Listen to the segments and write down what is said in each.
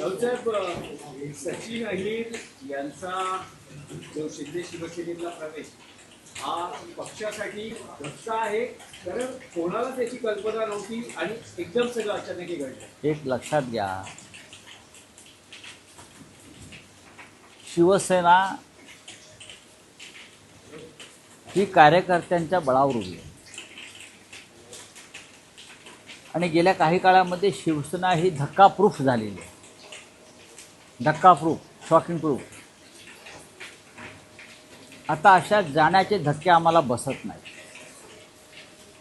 रावसाहेब, सचिन अहिर यांचा जो शिंदे शिवसेनेतला प्रवेश हा पक्षासाठी धक्का आहे, कारण कोणाला त्याची कल्पना नव्हती आणि एकदम सगळं अचानक घडलं. एक लक्षात घ्या, शिवसेना ही कार्यकर्त्यांच्या बळावर उभी आहे आणि गेल्या काही काळामध्ये शिवसेना ही धक्का प्रूफ झालेली आहे. धक्का प्रूफ, शॉकिंग प्रूफ. आता अशा जाण्याचे धक्के आम्हाला बसत नाही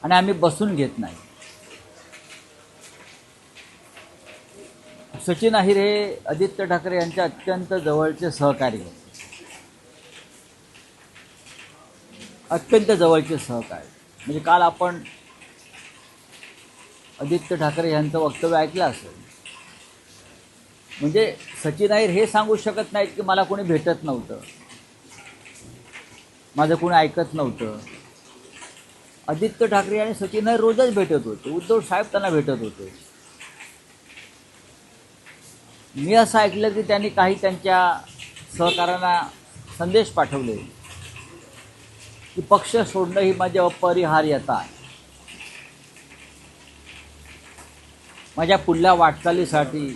आणि आम्ही बसून घेत नाही. सचिन अहिर हे आदित्य ठाकरे यांचे अत्यंत जवळचे सहकारी होते, अत्यंत जवळचे सहकारी. म्हणजे काल आपण आदित्य ठाकरे यांचं वक्तव्य ऐकलं असेल. म्हणजे सचिन अहिर हे सांगू शकत नाहीत की मला कोणी भेटत नव्हतं, माझं कोणी ऐकत नव्हतं. आदित्य ठाकरे आणि सचिन अहिर रोजच भेटत होते, उद्धव साहेब त्यांना भेटत होते. मी असं ऐकलं की त्यांनी काही त्यांच्या सहकाऱ्यांना संदेश पाठवले की पक्ष सोडणं ही माझी अपरिहार्यता आहे, माझ्या पुढल्या वाटचालीसाठी,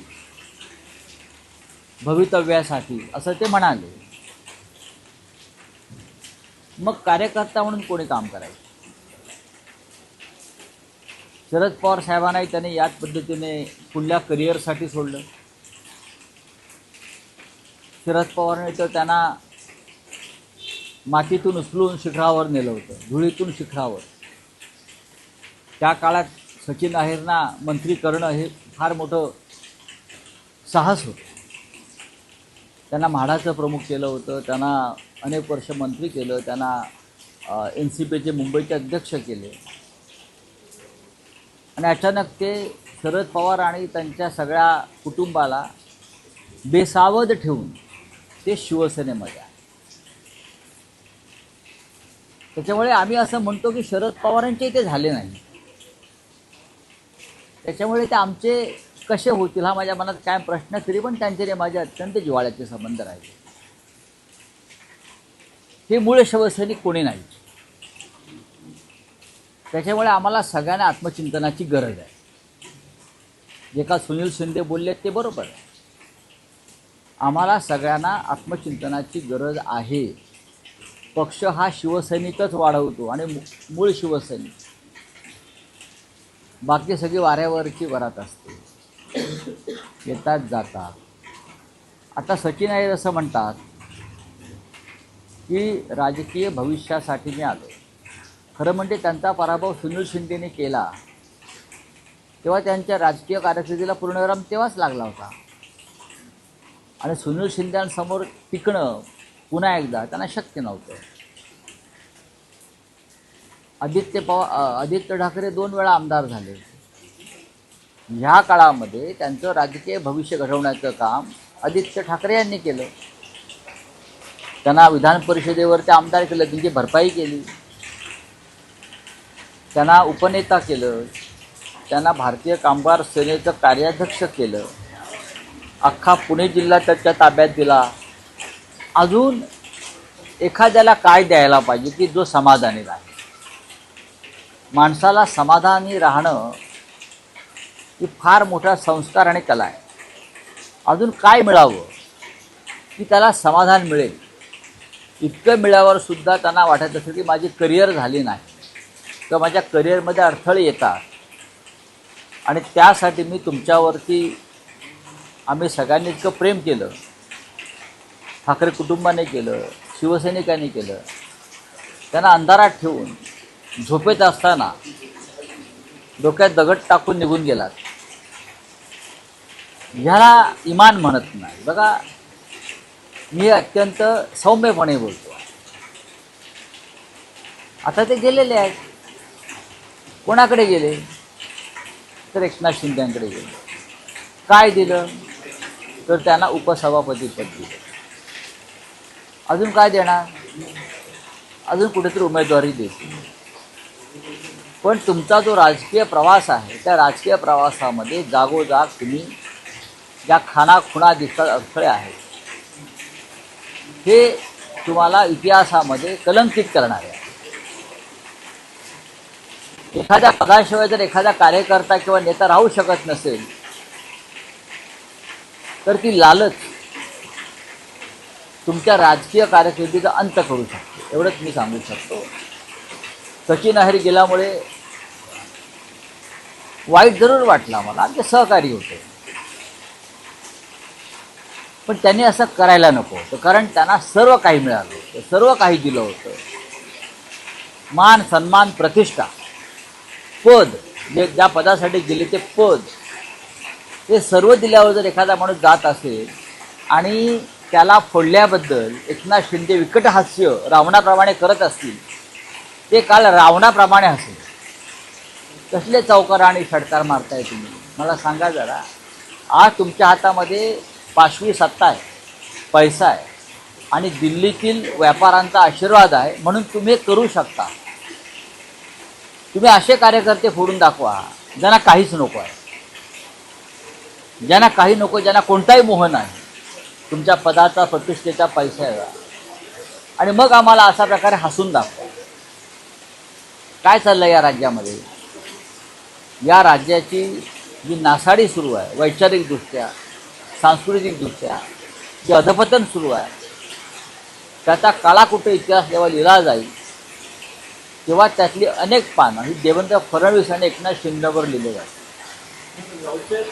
भवितव्यासाठी, असं ते म्हणाले. मग कार्यकर्ता म्हणून कोणी काम करायचं? शरद पवार साहेबांनाही त्यांनी याच पद्धतीने पुढल्या करिअरसाठी सोडलं. शरद पवारांनी तर त्यांना मातीतून उचलून शिखरावर नेलं होतं, धुळीतून शिखरावर. त्या काळात सचिन अहिरना मंत्री करणं हे फार मोठं साहस होतं. त्यांना म्हाडाचं प्रमुख केलं होतं, त्यांना अनेक वर्ष मंत्री केलं, त्यांना NCPचे मुंबईचे अध्यक्ष केले. आणि अचानक ते शरद पवार आणि त्यांच्या सगळ्या कुटुंबाला बेसावध ठेवून ते शिवसेनेमध्ये आहे. त्याच्यामुळे आम्ही असं म्हणतो की शरद पवारांचे ते झाले नाही, त्याच्यामुळे ते आमचे कसे होतील हा माझ्या मनात काय प्रश्न. तरी पण त्यांचे माझे अत्यंत जिव्हाळ्याचे संबंध राहिले. हे मूळ शिवसैनिक कोणी नाही. त्याच्यामुळे आम्हाला सगळ्यांना आत्मचिंतनाची गरज आहे. जे का सुनील शिंदे बोलले ते बरोबर आहे. आम्हाला सगळ्यांना आत्मचिंतनाची गरज आहे. पक्ष हा शिवसैनिकच वाढवतो आणि मूळ शिवसैनिक, बाकी सगळी वाऱ्यावरची वरात असते, येतात जातात. आता सचिन अहिर असं म्हणतात की राजकीय भविष्यासाठी मी आलो. खरं म्हणजे त्यांचा पराभव सुनील शिंदेने केला तेव्हा त्यांच्या राजकीय कारकिर्दीला पूर्णविराम तेव्हाच लागला होता. आणि सुनील शिंदेंसमोर टिकणं पुन्हा एकदा त्यांना शक्य नव्हतं. आदित्य ठाकरे 2 वेळा आमदार झाले. ह्या काळामध्ये त्यांचं राजकीय भविष्य घडवण्याचं काम आदित्य ठाकरे यांनी केलं. त्यांना विधान परिषदेवर ते आमदार केलं, त्यांची भरपाई केली, त्यांना उपनेता केलं, त्यांना भारतीय कामगार सेनेचं कार्याध्यक्ष केलं, अख्खा पुणे जिल्हा त्याच्या ताब्यात दिला. अजून एखाद्याला काय द्यायला पाहिजे की जो समाधानी राहील? माणसाला समाधानी राहणं ही फार मोठा संस्कार आणि कला आहे. अजून काय मिळावं की त्याला समाधान मिळेल? इतकं मिळाल्यावर सुद्धा त्यांना वाटत असेल की माझी करिअर झाली नाही किंवा माझ्या करिअरमध्ये अडथळे येतात. आणि त्यासाठी मी तुमच्यावरती, आम्ही सगळ्यांनी इतकं प्रेम केलं, ठाकरे कुटुंबाने केलं, शिवसैनिकांनी केलं, त्यांना अंधारात ठेवून झोपेत असताना डोक्यात दगड टाकून निघून गेलात. ह्याला इमान म्हणत नाही. बघा, मी अत्यंत सौम्यपणे बोलतो. आता ते गेलेले आहेत. कोणाकडे गेले? तर एकनाथ शिंदेंकडे गेले. काय दिलं? तर त्यांना उपसभापती पद दिलं. अजून काय देणार? अजून कुठेतरी उमेदवारी देतील. पण तुमचा जो राजकीय प्रवास आहे त्या राजकीय प्रवासामध्ये जागोजाग तुम्ही ज्या खानाखुणा दिसतात, अडथळे आहेत, हे तुम्हाला इतिहासामध्ये कलंकित करणारे आहे. एखाद्या पदाशिवाय जर एखादा कार्यकर्ता किंवा नेता राहू शकत नसेल तर ती लालच तुमच्या राजकीय कारकिर्दीचा अंत करू शकते, एवढंच मी सांगू शकतो. सचिन अहिर गेल्यामुळे वाईट जरूर वाटला मला, आमचे सहकारी होते, पण त्यांनी असं करायला नको होतं, कारण त्यांना सर्व काही मिळालं होतं, सर्व काही दिलं होतं. मान, सन्मान, प्रतिष्ठा, पद, जे ज्या पदासाठी गेले ते पद, हे सर्व दिल्यावर जर एखादा माणूस जात असेल आणि त्याला फोडल्याबद्दल एकनाथ शिंदे विकट हास्य रावणाप्रमाणे करत असतील, ते काल रावणाप्रमाणे हसेल. कसले चौकार आणि षटकार मारताय तुम्ही, मला सांगा जरा. आज तुमच्या हातामध्ये पाशवी सत्ता आहे, पैसा आहे आणि दिल्लीतील व्यापाऱ्यांचा आशीर्वाद आहे, म्हणून तुम्ही करू शकता. तुम्ही असे कार्यकर्ते फोडून दाखवा ज्यांना काहीच नको आहे, ज्यांना काही नको, ज्यांना कोणताही मोह नाही तुमच्या पदाचा, प्रतिष्ठेचा, पैशाचा, आणि मग आम्हाला अशा प्रकारे हसून दाखवा. काय चाललं या राज्यामध्ये? या राज्याची जी नासाडी सुरू आहे, वैचारिकदृष्ट्या, सांस्कृतिकदृष्ट्या जे अधपतन सुरू आहे, त्याचा काळा कुठे इतिहास जेव्हा लिहिला जाईल तेव्हा त्यातली अनेक पानं ही देवेंद्र फडणवीस आणि एकनाथ शिंदेवर लिहिले जातात.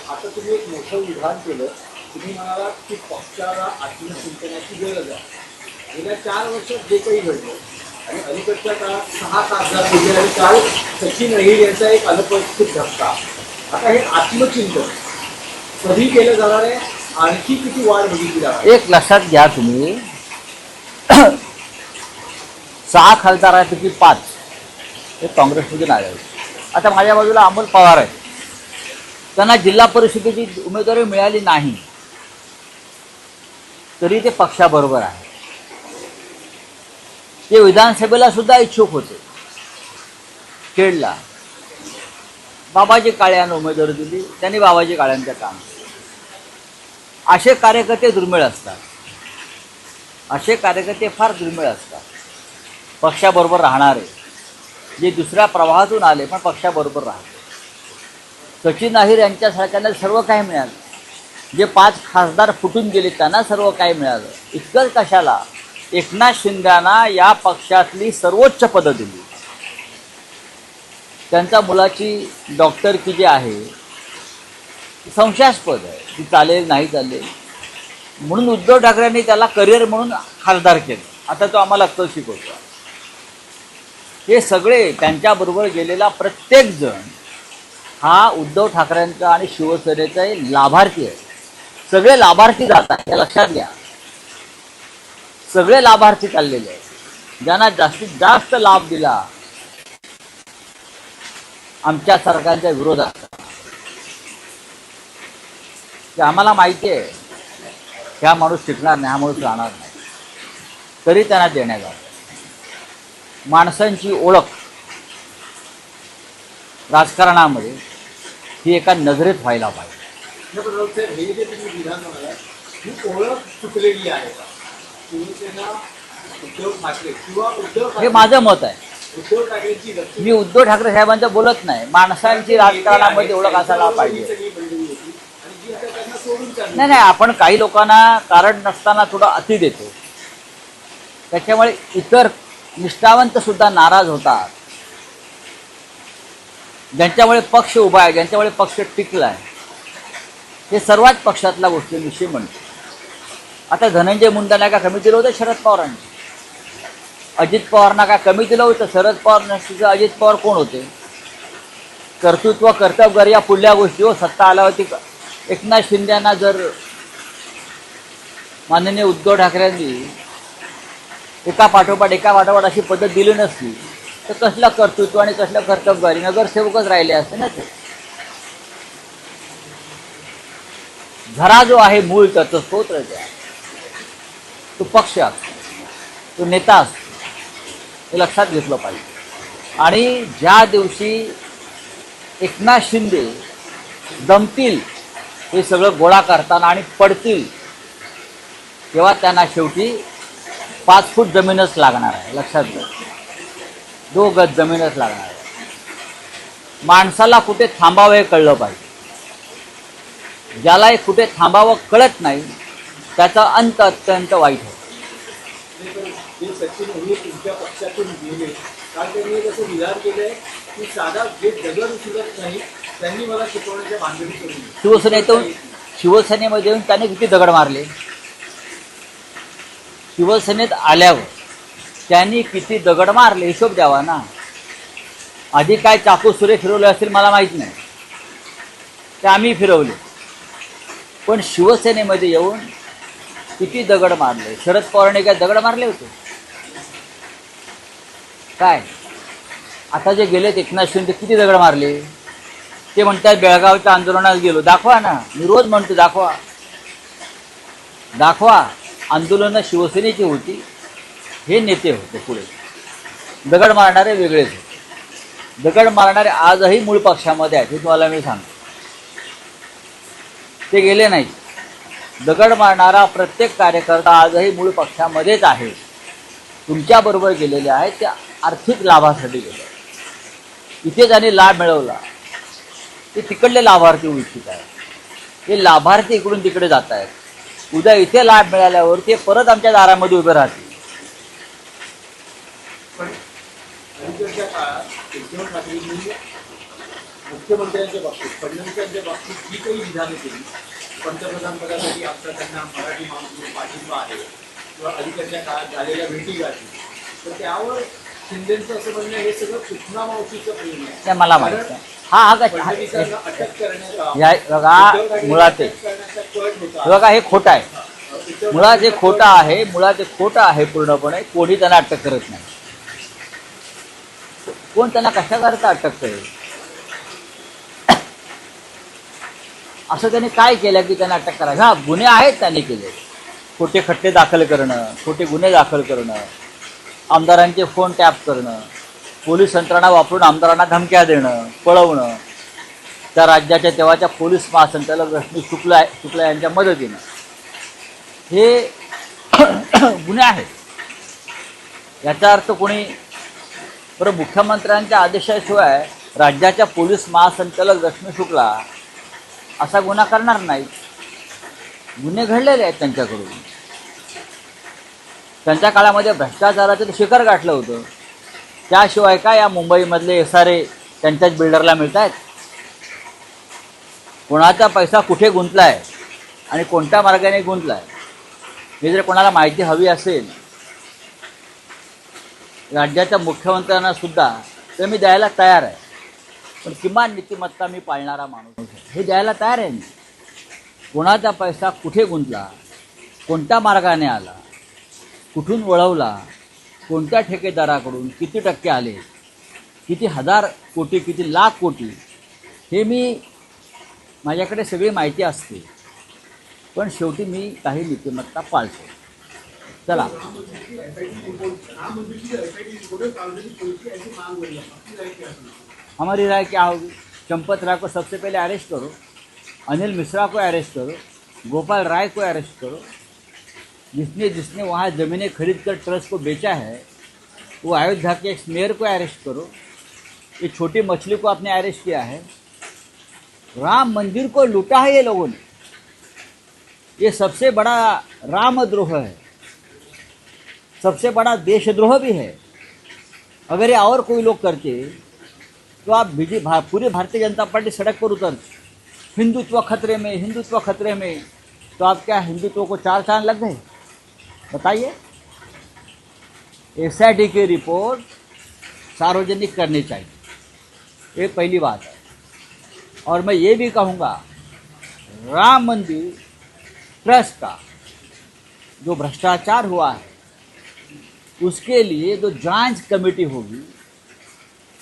आता तुम्ही एक मोठं विधान केलं. तुम्ही म्हणाला की पक्षाला आत्मचिंतनाची गरज आहे. गेल्या 4 वर्षात जे काही घडलं आणि अलीकडच्या काळात 6 खासदार गेले आणि काल सचिन अहिर यांचा एक अनपेक्षित धक्का. आता हे आत्मचिंतन कधी केलं जाणार आहे? आणखी किती वाढ बघितली जाणार? एक लक्षात घ्या तुम्ही, 6 खासदारांपैकी 5 हे काँग्रेसमधून आले. आता माझ्या बाजूला अमोल पवार आहेत, त्यांना जिल्हा परिषदेची उमेदवारी मिळाली नाही तरी ते पक्षाबरोबर आहे. ते विधानसभेला सुद्धा इच्छुक होते. खेडला बाबाजी काळ्यांना उमेदवारी दिली, त्यांनी बाबाजी काळ्यांचं काम. असे कार्यकर्ते दुर्मिळ असतात, असे कार्यकर्ते फार दुर्मिळ असतात. पक्षाबरोबर राहणारे, जे दुसऱ्या प्रवाहातून आले पण पक्षाबरोबर राहते. सचिन अहिर यांच्यासारख्यांना सर्व काही मिळालं. जे 5 खासदार फुटून गेले त्यांना सर्व काही मिळालं. इतकंच कशाला, एकनाथ शिंदेंना या पक्षातली सर्वोच्च पदं दिली. त्यांच्या मुलाची डॉक्टरकी जी आहे संशयास्पद आहे, ती चालेल नाही चालेल, म्हणून उद्धव ठाकरेंनी त्याला करिअर म्हणून खासदार केलं. आता तो आम्हाला अक्कल शिकवतो. हे सगळे त्यांच्याबरोबर गेलेला प्रत्येकजण हा उद्धव ठाकरेंचा आणि शिवसेनेचा लाभार्थी आहे. सगळे लाभार्थी जातात, हे लक्षात घ्या. सगळे लाभार्थी चाललेले आहेत. ज्यांना जास्तीत जास्त लाभ दिला आमच्या सरकारच्या विरोधात, की आम्हाला माहिती आहे ह्या माणूस शिकणार नाही, हा माणूस राहणार नाही, तरी त्यांना देण्यात आलं. माणसांची ओळख राजकारणामध्ये ही एका नजरेत व्हायला पाहिजे. हे जे तुम्ही विधान म्हणाला ही ओळख चुकलेली आहे का? शिवसेना, उद्धव ठाकरे किंवा हे माझं मत आहे. उद्धव ठाकरेंची मी उद्धव ठाकरे साहेबांचं बोलत नाही. माणसांची राजकारणामध्ये ओळख असायला पाहिजे. नाही नाही, आपण काही लोकांना कारण नसताना थोडं अति देतो, त्याच्यामुळे इतर निष्ठावंत सुद्धा नाराज होतात. ज्यांच्यामुळे पक्ष उभा आहे, ज्यांच्यामुळे पक्ष टिकला आहे, हे सर्वात पक्षातल्या गोष्टींविषयी म्हणतो. आता धनंजय मुंडेंना का कमी दिलं होतं शरद पवारांनी? अजित पवारांना काय कमी दिलं होतं? शरद पवार नसतील अजित पवार कोण होते? कर्तृत्व, कर्तव्य या पुढल्या गोष्टी हो. सत्ता आल्या होती. एकनाथ शिंदेंना जर माननीय उद्धव ठाकरेंनी एका पाठोपाठ अशी पद्धत दिली नसती तर कसलं कर्तृत्व आणि कसलं कर्तव्य, नगरसेवकच राहिले असते ना. ते झरा जो आहे मूळ त्याचं स्तोत्र आहे, तो पक्ष असतो, तो नेता असतो, हे लक्षात घेतलं पाहिजे. आणि ज्या दिवशी एकनाथ शिंदे दमतील हे सगळं गोळा करताना आणि पडतील तेव्हा त्यांना शेवटी 5 फूट जमीनच लागणार आहे. लक्षात घ्या, 2 गज जमीनच लागणार आहे. माणसाला कुठे थांबावं हे कळलं पाहिजे. ज्याला कुठे थांबावं कळत नाही त्याचा अंत अत्यंत वाईट होतो. जे सचिन हे तुमच्या पक्षातून गेले कारण त्यांनी एक असं विधान केलंय की साधा जे दगड उचलत नाही त्यांनी मला शिकवण्याच्या भानगडी करून शिवसेनेमध्ये येऊन त्याने किती दगड मारले? शिवसेनेत आल्यावर त्यांनी किती दगड मारले हिशोब द्यावा ना. आधी काय चाकू सुरे फिरवले असतील मला माहीत नाही, ते आम्ही फिरवले. पण शिवसेनेमध्ये येऊन किती दगड मारले? शरद पवारांनी काय दगड मारले होते काय? आता जे गेलेत एकनाथ शिंदे किती दगड मारले? ते म्हणतात बेळगावच्या आंदोलनात गेलो. दाखवा ना, मी रोज म्हणतो दाखवा दाखवा. आंदोलनं शिवसेनेची होती, हे नेते होते. पुढे दगड मारणारे वेगळेच होते. दगड मारणारे आजही मूळ पक्षामध्ये आहेत, हे तुम्हाला मी सांगतो. ते गेले नाही. दगड मारणारा प्रत्येक कार्यकर्ता आजही मूळ पक्षामध्येच आहे. तुमच्याबरोबर गेलेले आहेत ते आर्थिक लाभासाठी गेले. इथे त्यांनी लाभ मिळवला, ते तिकडले लाभार्थी इच्छित आहेत. हे लाभार्थी इकडून तिकडे जात आहेत. उद्या इथे लाभ मिळाल्यावर ते परत आमच्या दारामध्ये उभे राहतील. पण अलीकडच्या काळात उद्धव ठाकरेंनी मुख्यमंत्र्यांच्या बाबतीत फडणवीसांच्या बाबतीत जी काही विधानं केली, पंतप्रधान पदासाठी आमचा त्यांना मराठी माणूस पाठिंबा आहे किंवा अलीकडच्या काळात झालेल्या भेटीगाठी, तर त्यावर शिंदेचं असं म्हणणं हे सगळं कृष्णा मावशीचं प्रेम आहे. मला माहिती आहे. हा फडणवीसांना अटक करण्याचा बघा हे खोटं आहे. मुळात हे खोटं आहे. मुळात हे खोटं आहे पूर्णपणे. कोणी त्यांना अटक करत नाही. कोण त्यांना कशाकरता अटक करेल? असं त्यांनी काय केलं की त्यांना अटक करायचं? हा, गुन्हे आहेत त्यांनी केले. खोटे खट्टे दाखल करणं, खोटे गुन्हे दाखल करणं, आमदारांचे फोन टॅप करणं, पोलीस यंत्रणा वापरून आमदारांना धमक्या देणं, पळवणं, त्या राज्याच्या तेव्हाच्या पोलीस महासंचालक रश्मी शुक्ला यांच्या मदतीनं, हे गुन्हे आहेत. याचा अर्थ कोणी बरं मुख्यमंत्र्यांच्या आदेशाशिवाय राज्याच्या पोलीस महासंचालक रश्मी शुक्ला असा गुन्हा करणार नाही. गुन्हे घडलेले आहेत त्यांच्याकडून. त्यांच्या काळामध्ये भ्रष्टाचाराचं शिखर गाठलं होतं. त्याशिवाय काय या मुंबईमधले SRA त्यांच्याच बिल्डरला मिळत आहेत? कोणाचा पैसा कुठे गुंतला आहे आणि कोणत्या मार्गाने गुंतला आहे हे जर कोणाला माहिती हवी असेल राज्याच्या मुख्यमंत्र्यांना सुद्धा, तर मी द्यायला तयार आहे. पण किमान नीतिमत्ता मी पाळणारा माणूस हे द्यायला तयार आहे. मी कोणाचा पैसा कुठे गुंतला, कोणत्या मार्गाने आला, कुठून वळवला, कोणत्या ठेकेदाराकडून किती टक्के आले, किती हजार कोटी, किती लाख कोटी, हे मी माझ्याकडे सगळी माहिती असते. पण शेवटी मी काही नीतिमत्ता पाळतो. चला, हमारी राय क्या होगी? चंपत राय को सबसे पहले अरेस्ट करो, अनिल मिश्रा को अरेस्ट करो, गोपाल राय को अरेस्ट करो. जिसने जिसने वहाँ ज़मीनें खरीद कर ट्रस्ट को बेचा है वो अयोध्या के एक मेयर को अरेस्ट करो. ये छोटी मछली को आपने अरेस्ट किया है. राम मंदिर को लूटा है ये लोगों ने. ये सबसे बड़ा रामद्रोह है, सबसे बड़ा देशद्रोह भी है. अगर ये और कोई लोग करते तो आप पूरी भारतीय जनता पार्टी सड़क पर उतरती. हिंदुत्व खतरे में, हिंदुत्व खतरे में. तो आप क्या हिंदुत्व को 4 चांद लग गए? बताइए. SIT की रिपोर्ट सार्वजनिक करनी चाहिए, ये पहली बात है. और मैं ये भी कहूँगा, राम मंदिर ट्रस्ट का जो भ्रष्टाचार हुआ है उसके लिए जो जांच कमेटी होगी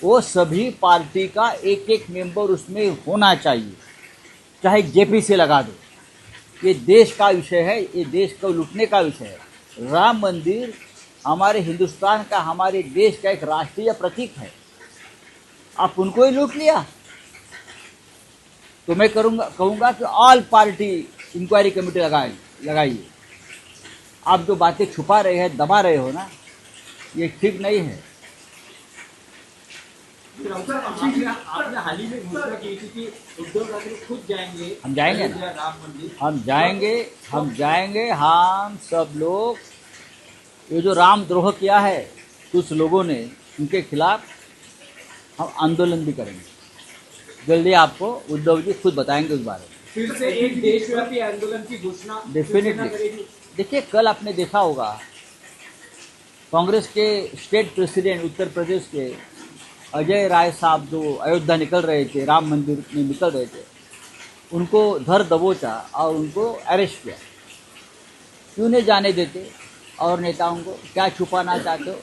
वो सभी पार्टी का एक एक मेंबर उसमें होना चाहिए. चाहे JP से लगा दो. ये देश का विषय है, ये देश को लूटने का विषय है. राम मंदिर हमारे हिंदुस्तान का, हमारे देश का एक राष्ट्रीय प्रतीक है. आप उनको ही लूट लिया. तो मैं कहूँगा कि ऑल पार्टी इंक्वायरी कमेटी लगाइए। आप जो बातें छुपा रहे हैं, दबा रहे हो ना, ये ठीक नहीं है। आपने हाल ही में घोषणा की थी कि उद्धव ठाकरे खुद जाएंगे। हम जाएंगे ना, अयोध्या राम मंदिर। हम जाएंगे। हम सब लोग, ये जो रामद्रोह किया है कुछ लोगों ने, उनके खिलाफ हम आंदोलन भी करेंगे। जल्दी आपको उद्धव जी खुद बताएंगे उस बारे में। फिर से एक देशव्यापी आंदोलन की घोषणा शिवसेना डेफिनेटली। करेगी। देखिए, कल आपने देखा होगा कांग्रेस के स्टेट प्रेसिडेंट उत्तर प्रदेश के अजय राय साहब जो अयोध्या निकल रहे थे, राम मंदिर में निकल रहे थे, उनको धर दबोचा और उनको अरेस्ट किया। क्यों नहीं जाने देते? और नेताओं को क्या छुपाना चाहते हो?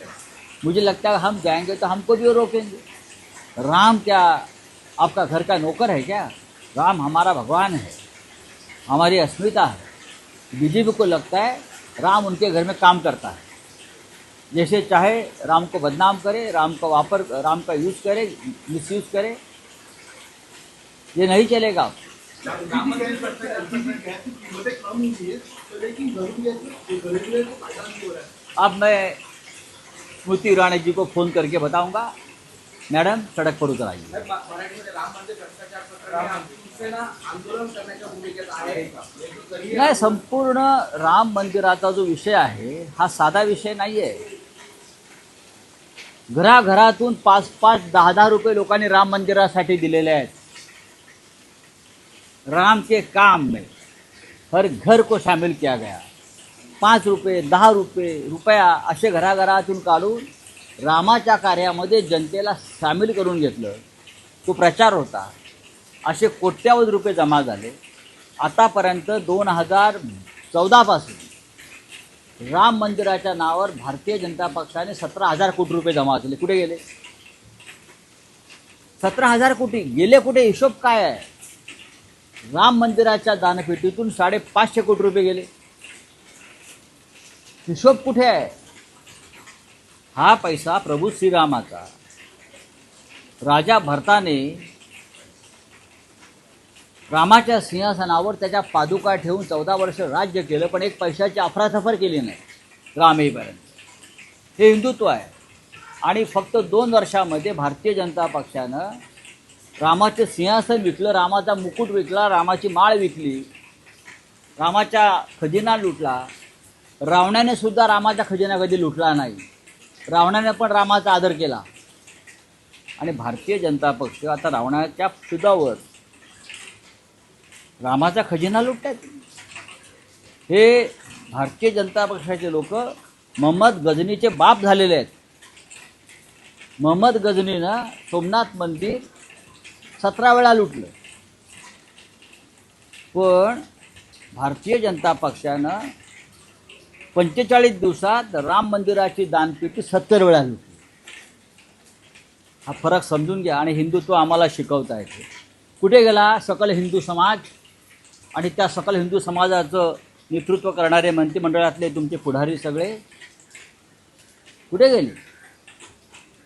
मुझे लगता है हम जाएंगे तो हमको भी वो रोकेंगे। राम क्या आपका घर का नौकर है क्या? राम हमारा भगवान है, हमारी अस्मिता है। बीजेपी को लगता है राम उनके घर में काम करता है, जैसे चाहे राम को बदनाम करे, राम का यूज़ करे, मिसयूज़ करे। ये नहीं चलेगा। अब मैं स्मृति ईरानी जी को फ़ोन करके बताऊंगा, मैडम सड़क पर उतर आइए। नाही, संपूर्ण राम मंदिराचा जो विषय आहे हा साधा विषय नाही आहे। घराघरातून 5-5, 10-10 रुपये लोकांनी राम मंदिरासाठी दिलेले आहेत। राम के काम में हर घर को शामिल किया गया। 5 रुपये, 10 रुपया असे घराघरातून काढून रामाच्या कार्यामध्ये जनतेला सामील करून घेतलं। तो प्रचार होता। असे कोट्यावधी रुपये जमा झाले। आतापर्यंत 2014 पासून राम मंदिराच्या नावावर भारतीय जनता पक्षाने 17,000 कोटी रुपये जमा केले। कुठे गेले? 17,000 कोटी गेले कुठे? हिशोब काय आहे? राम मंदिराच्या दानपेटीतून 550 कोटी रुपये गेले। हिशोब कुठे आहे? हा पैसा प्रभू श्रीरामाचा राजा भरताने रामाच्या सिंहासनावर त्याच्या पादुका ठेवून 14 वर्ष राज्य केलं, पण एक पैशाची अफरातफर केली नाही राम येईपर्यंत। हे हिंदुत्व आहे। आणि फक्त 2 वर्षामध्ये भारतीय जनता पक्षानं रामाचे सिंहासन विकलं, रामाचा मुकुट विकला, रामाची माळ विकली, रामाचा खजिना लुटला। रावणाने सुद्धा रामाचा खजिना कधी लुटला नाही। रावणाने पण रामाचा आदर केला। आणि भारतीय जनता पक्ष आता रावणाच्या सुदावर रामाचा खजिना लुटतात। हे भारतीय जनता पक्षाचे लोक मोहम्मद गजनीचे बाप झालेले आहेत। मोहम्मद गजनीनं सोमनाथ मंदिर 17 वेळा लुटलं, पण भारतीय जनता पक्षानं 45 दिवसात राम मंदिराची दानपेटी 70 वेळा लुटली। हा फरक समजून घ्या। आणि हिंदुत्व आम्हाला शिकवता येते। कुठे गेला सकल हिंदू समाज? आणि त्या सकल हिंदू समाजाचं नेतृत्व करणारे मंत्रिमंडळातले तुमचे पुढारी सगळे कुठे गेले?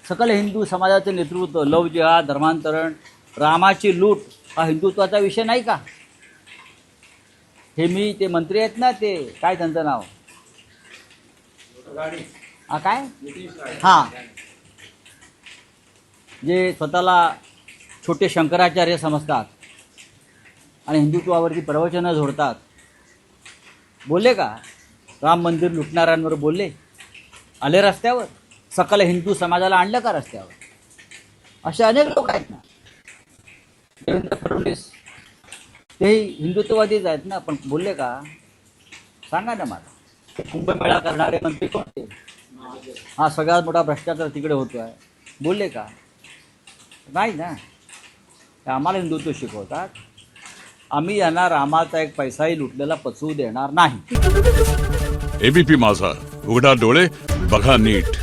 सकल हिंदू समाजाचं नेतृत्व, लव जिहाद, धर्मांतरण, रामाची लूट हा हिंदुत्वाचा विषय नाही का? हे मी ते मंत्री आहेत ना, ते काय त्यांचं नाव, काय, हां, जे स्वतःला छोटे शंकराचार्य समजतात आणि हिंदुत्वावरती प्रवचनं झोडतात, बोलले का? राम मंदिर लुटणाऱ्यांवर बोलले? आले रस्त्यावर? सकल हिंदू समाजाला आणलं का रस्त्यावर? असे अनेक लोक आहेत ना। देवेंद्र फडणवीस तेही हिंदुत्ववादीच आहेत ना, पण बोलले का? सांगा ना मला। कुंभमेळा करणारे मंत्री कोणते? हा सगळ्यात मोठा भ्रष्टाचार तिकडे होतो आहे, बोलले का? नाही ना। आम्हाला हिंदुत्व शिकवतात। आम्ही यांना रामाचा एक पैसाही लुटलेला पचवू देणार नाही। एबीपी माझा, उघडा डोळे बघा नीट।